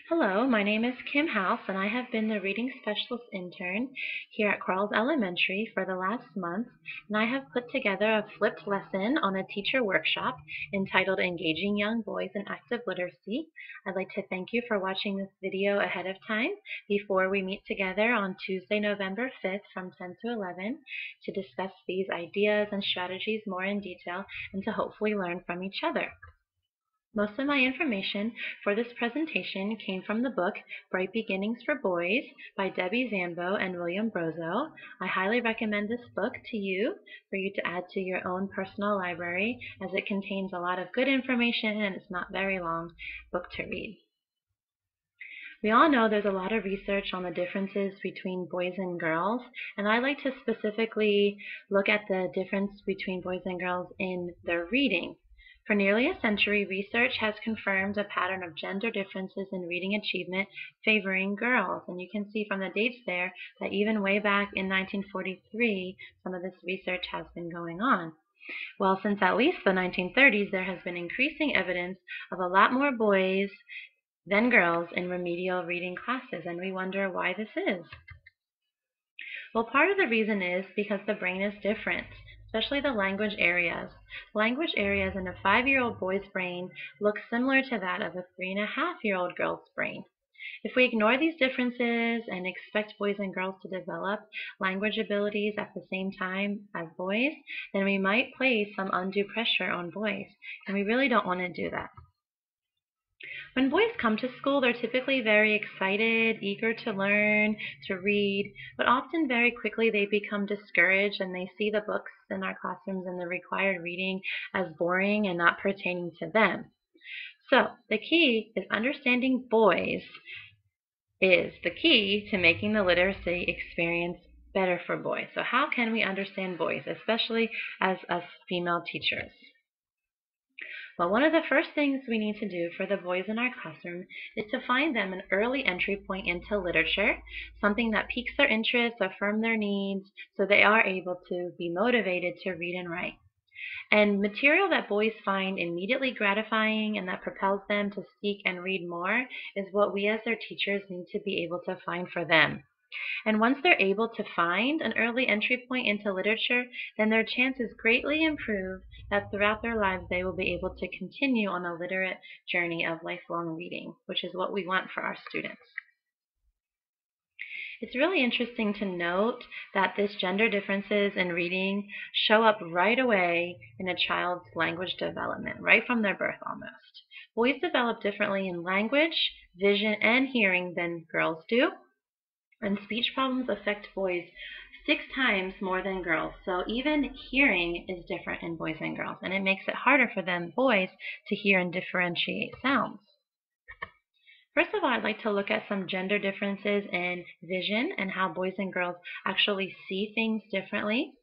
Hello, my name is Kim House, and I have been the Reading Specialist Intern here at Quarles Elementary for the last month, and I have put together a flipped lesson on a teacher workshop entitled Engaging Young Boys in Active Literacy. I'd like to thank you for watching this video ahead of time before we meet together on Tuesday, November 5th from 10 to 11 to discuss these ideas and strategies more in detail and to hopefully learn from each other. Most of my information for this presentation came from the book Bright Beginnings for Boys by Debbie Zambo and William Brozo. I highly recommend this book to you for you to add to your own personal library as it contains a lot of good information and it's not very long book to read. We all know there's a lot of research on the differences between boys and girls, and I like to specifically look at the difference between boys and girls in their reading. For nearly a century, research has confirmed a pattern of gender differences in reading achievement favoring girls. And you can see from the dates there that even way back in 1943, some of this research has been going on. Well, since at least the 1930s, there has been increasing evidence of a lot more boys than girls in remedial reading classes, and we wonder why this is. Well, part of the reason is because the brain is different, especially the language areas. Language areas in a 5-year-old boy's brain look similar to that of a 3.5-year-old girl's brain. If we ignore these differences and expect boys and girls to develop language abilities at the same time as boys, then we might place some undue pressure on boys, and we really don't want to do that. When boys come to school, they're typically very excited, eager to learn, to read, but often very quickly they become discouraged and they see the books in our classrooms and the required reading as boring and not pertaining to them. So the key is understanding boys is the key to making the literacy experience better for boys. So how can we understand boys, especially as us female teachers? Well, one of the first things we need to do for the boys in our classroom is to find them an early entry point into literature, something that piques their interest, affirms their needs, so they are able to be motivated to read and write. And material that boys find immediately gratifying and that propels them to seek and read more is what we as their teachers need to be able to find for them. And once they're able to find an early entry point into literature, then their chances greatly improve that throughout their lives they will be able to continue on a literate journey of lifelong reading, which is what we want for our students. It's really interesting to note that this gender differences in reading show up right away in a child's language development, right from their birth almost. Boys develop differently in language, vision, and hearing than girls do. And speech problems affect boys 6 times more than girls. So even hearing is different in boys and girls, and it makes it harder for them boys to hear and differentiate sounds. First of all, I'd like to look at some gender differences in vision and how boys and girls actually see things differently.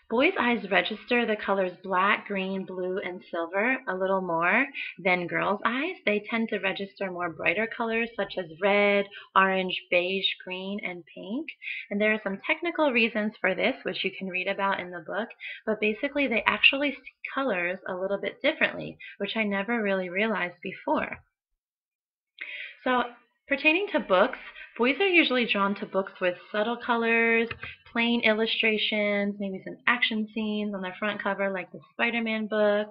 Boys' eyes register the colors black, green, blue, and silver a little more than girls' eyes. They tend to register more brighter colors such as red, orange, beige, green, and pink. And there are some technical reasons for this, which you can read about in the book, but basically they actually see colors a little bit differently, which I never really realized before. So, pertaining to books, boys are usually drawn to books with subtle colors, plain illustrations, maybe some action scenes on the front cover like the Spider-Man book.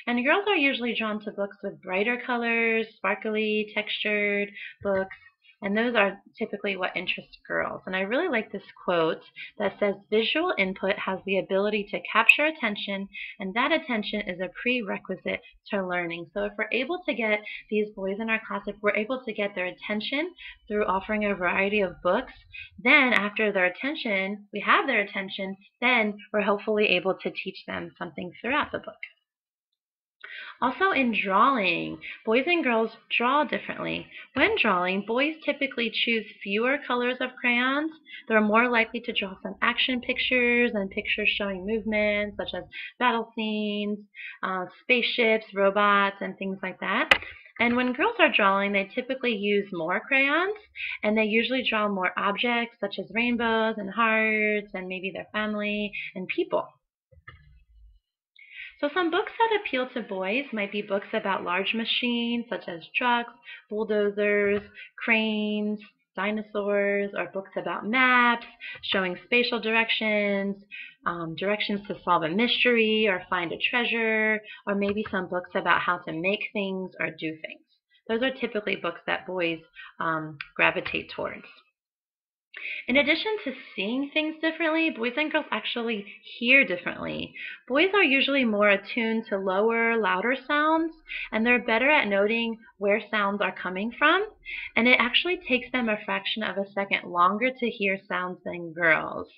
And girls are usually drawn to books with brighter colors, sparkly, textured books. And those are typically what interests girls. And I really like this quote that says, "Visual input has the ability to capture attention, and that attention is a prerequisite to learning." So if we're able to get these boys in our class, if we're able to get their attention through offering a variety of books, then after their attention, we have their attention, then we're hopefully able to teach them something throughout the book. Also in drawing, boys and girls draw differently. When drawing, boys typically choose fewer colors of crayons. They're more likely to draw some action pictures and pictures showing movements such as battle scenes, spaceships, robots, and things like that. And when girls are drawing, they typically use more crayons, and they usually draw more objects such as rainbows and hearts and maybe their family and people. So some books that appeal to boys might be books about large machines such as trucks, bulldozers, cranes, dinosaurs, or books about maps, showing spatial directions, directions to solve a mystery or find a treasure, or maybe some books about how to make things or do things. Those are typically books that boys gravitate towards. In addition to seeing things differently, boys and girls actually hear differently. Boys are usually more attuned to lower, louder sounds, and they're better at noting where sounds are coming from. And it actually takes them a fraction of a second longer to hear sounds than girls.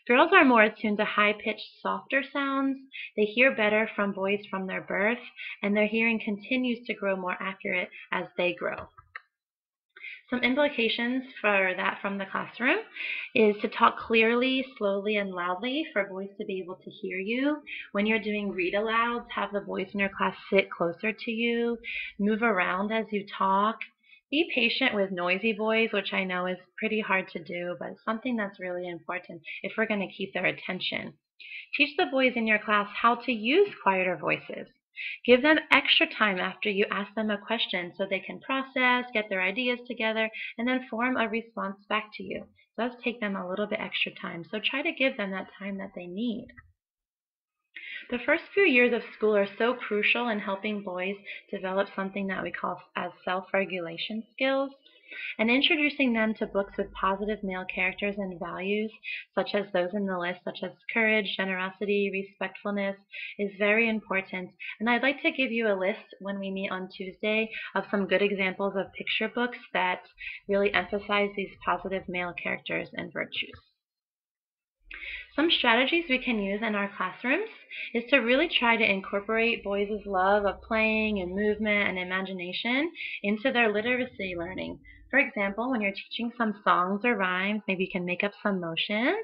Girls are more attuned to high-pitched, softer sounds. They hear better from boys from their birth, and their hearing continues to grow more accurate as they grow. Some implications for that from the classroom is to talk clearly, slowly, and loudly for boys to be able to hear you. When you're doing read alouds, have the boys in your class sit closer to you, move around as you talk. Be patient with noisy boys, which I know is pretty hard to do, but it's something that's really important if we're going to keep their attention. Teach the boys in your class how to use quieter voices. Give them extra time after you ask them a question so they can process, get their ideas together, and then form a response back to you. It does take them a little bit extra time, so try to give them that time that they need. The first few years of school are so crucial in helping boys develop something that we call as self-regulation skills. And introducing them to books with positive male characters and values, such as those in the list, such as courage, generosity, respectfulness, is very important. And I'd like to give you a list when we meet on Tuesday of some good examples of picture books that really emphasize these positive male characters and virtues. Some strategies we can use in our classrooms is to really try to incorporate boys' love of playing and movement and imagination into their literacy learning. For example, when you're teaching some songs or rhymes, maybe you can make up some motions.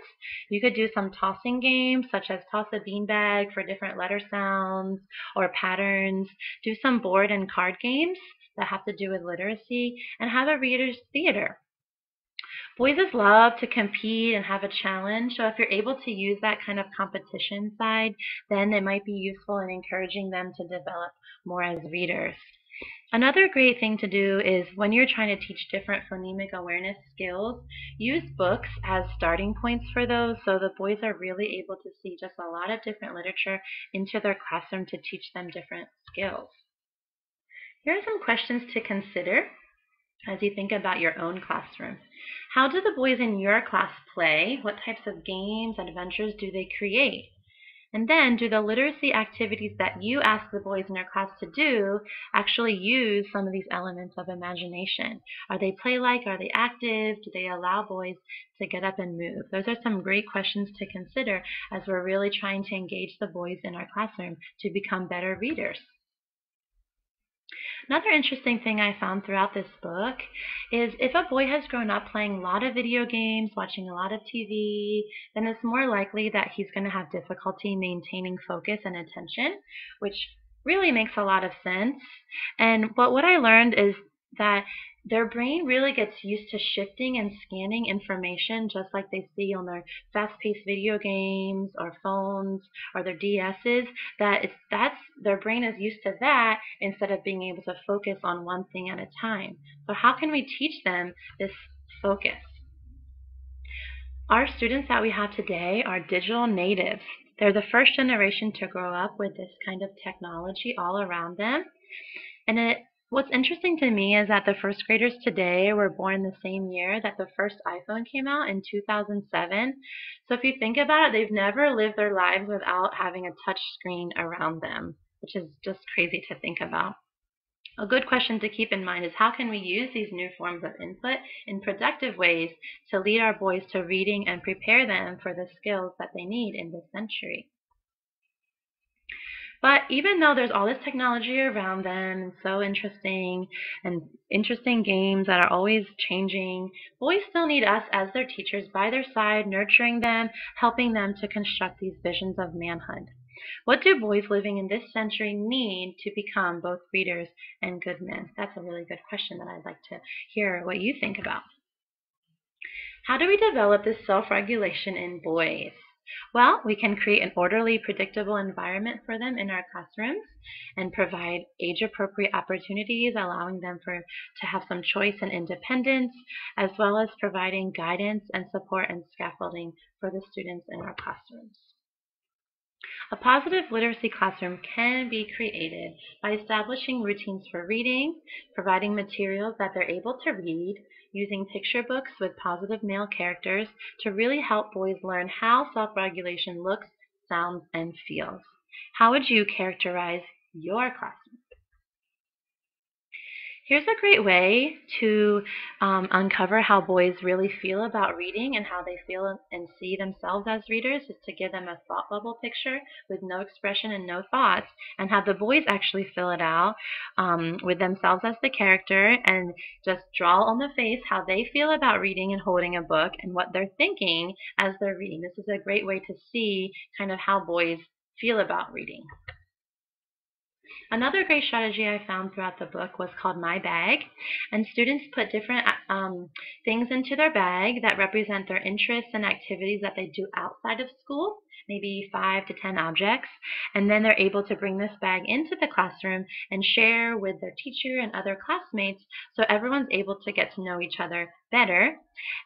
You could do some tossing games, such as toss a beanbag for different letter sounds or patterns. Do some board and card games that have to do with literacy, and have a reader's theater. Boys love to compete and have a challenge, so if you're able to use that kind of competition side, then it might be useful in encouraging them to develop more as readers. Another great thing to do is when you're trying to teach different phonemic awareness skills, use books as starting points for those so the boys are really able to see just a lot of different literature into their classroom to teach them different skills. Here are some questions to consider as you think about your own classroom. How do the boys in your class play? What types of games, adventures do they create? And then, do the literacy activities that you ask the boys in your class to do actually use some of these elements of imagination? Are they play-like? Are they active? Do they allow boys to get up and move? Those are some great questions to consider as we're really trying to engage the boys in our classroom to become better readers. Another interesting thing I found throughout this book is if a boy has grown up playing a lot of video games, watching a lot of TV, then it's more likely that he's going to have difficulty maintaining focus and attention, which really makes a lot of sense. But what I learned is that their brain really gets used to shifting and scanning information just like they see on their fast-paced video games or phones or their DSs, their brain is used to that instead of being able to focus on one thing at a time. So how can we teach them this focus? Our students that we have today are digital natives. They're the first generation to grow up with this kind of technology all around them. And what's interesting to me is that the first graders today were born the same year that the first iPhone came out in 2007. So if you think about it, they've never lived their lives without having a touch screen around them, which is just crazy to think about. A good question to keep in mind is how can we use these new forms of input in productive ways to lead our boys to reading and prepare them for the skills that they need in this century. But even though there's all this technology around them and so interesting and interesting games that are always changing, boys still need us as their teachers by their side, nurturing them, helping them to construct these visions of manhood. What do boys living in this century need to become both readers and good men? That's a really good question that I'd like to hear what you think about. How do we develop this self-regulation in boys? Well, we can create an orderly, predictable environment for them in our classrooms and provide age-appropriate opportunities, allowing them to have some choice and independence, as well as providing guidance and support and scaffolding for the students in our classrooms. A positive literacy classroom can be created by establishing routines for reading, providing materials that they're able to read, using picture books with positive male characters to really help boys learn how self-regulation looks, sounds, and feels. How would you characterize your classroom? Here's a great way to uncover how boys really feel about reading and how they feel and see themselves as readers, is to give them a thought bubble picture with no expression and no thoughts, and have the boys actually fill it out with themselves as the character, and just draw on the face how they feel about reading and holding a book and what they're thinking as they're reading. This is a great way to see kind of how boys feel about reading. Another great strategy I found throughout the book was called My Bag, and students put different things into their bag that represent their interests and activities that they do outside of school, maybe 5 to 10 objects, and then they're able to bring this bag into the classroom and share with their teacher and other classmates, so everyone's able to get to know each other better.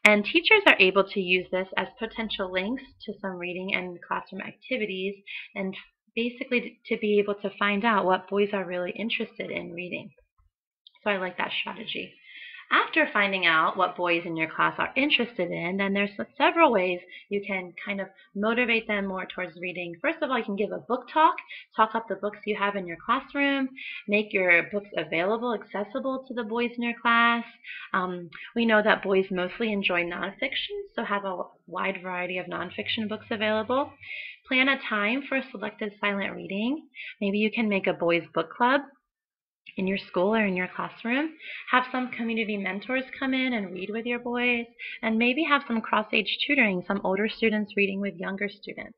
And teachers are able to use this as potential links to some reading and classroom activities, and basically to be able to find out what boys are really interested in reading. So I like that strategy. After finding out what boys in your class are interested in, then there's several ways you can kind of motivate them more towards reading. First of all, you can give a book talk up the books you have in your classroom, make your books available, accessible to the boys in your class. We know that boys mostly enjoy nonfiction, so have a wide variety of nonfiction books available. Plan a time for a selected silent reading. Maybe you can make a boys' book club in your school or in your classroom. Have some community mentors come in and read with your boys, and maybe have some cross-age tutoring, some older students reading with younger students.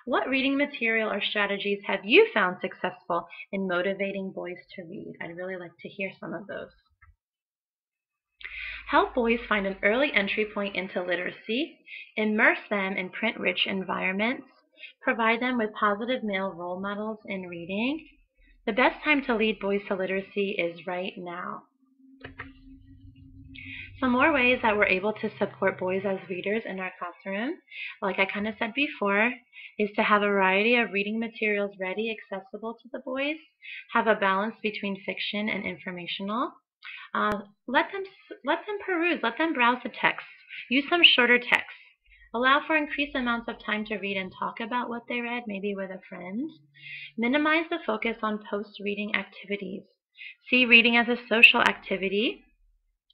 What reading material or strategies have you found successful in motivating boys to read? I'd really like to hear some of those. Help boys find an early entry point into literacy, immerse them in print-rich environments, provide them with positive male role models in reading. The best time to lead boys to literacy is right now. Some more ways that we're able to support boys as readers in our classroom, like I kind of said before, is to have a variety of reading materials ready, accessible to the boys, have a balance between fiction and informational. Let them peruse, let them browse the text. Use some shorter texts. Allow for increased amounts of time to read and talk about what they read, maybe with a friend. Minimize the focus on post-reading activities. See reading as a social activity.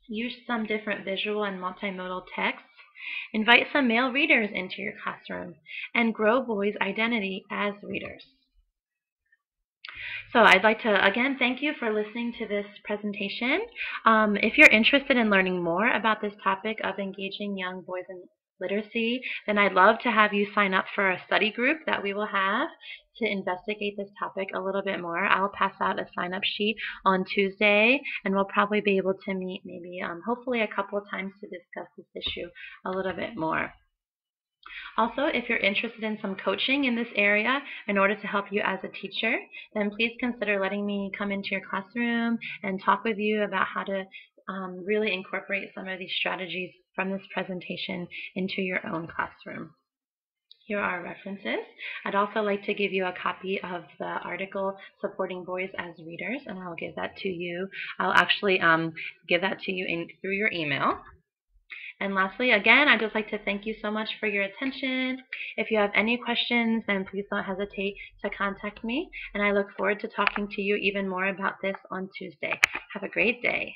Use some different visual and multimodal texts. Invite some male readers into your classroom, and grow boys' identity as readers. So I'd like to, again, thank you for listening to this presentation. If you're interested in learning more about this topic of engaging young boys in literacy, then I'd love to have you sign up for a study group that we will have to investigate this topic a little bit more. I'll pass out a sign-up sheet on Tuesday, and we'll probably be able to meet maybe hopefully a couple of times to discuss this issue a little bit more. Also, if you're interested in some coaching in this area in order to help you as a teacher, then please consider letting me come into your classroom and talk with you about how to really incorporate some of these strategies from this presentation into your own classroom. Here are our references. I'd also like to give you a copy of the article Supporting Boys as Readers, and I'll give that to you. I'll actually give that to you through your email. And lastly, again, I'd just like to thank you so much for your attention. If you have any questions, then please don't hesitate to contact me. And I look forward to talking to you even more about this on Tuesday. Have a great day.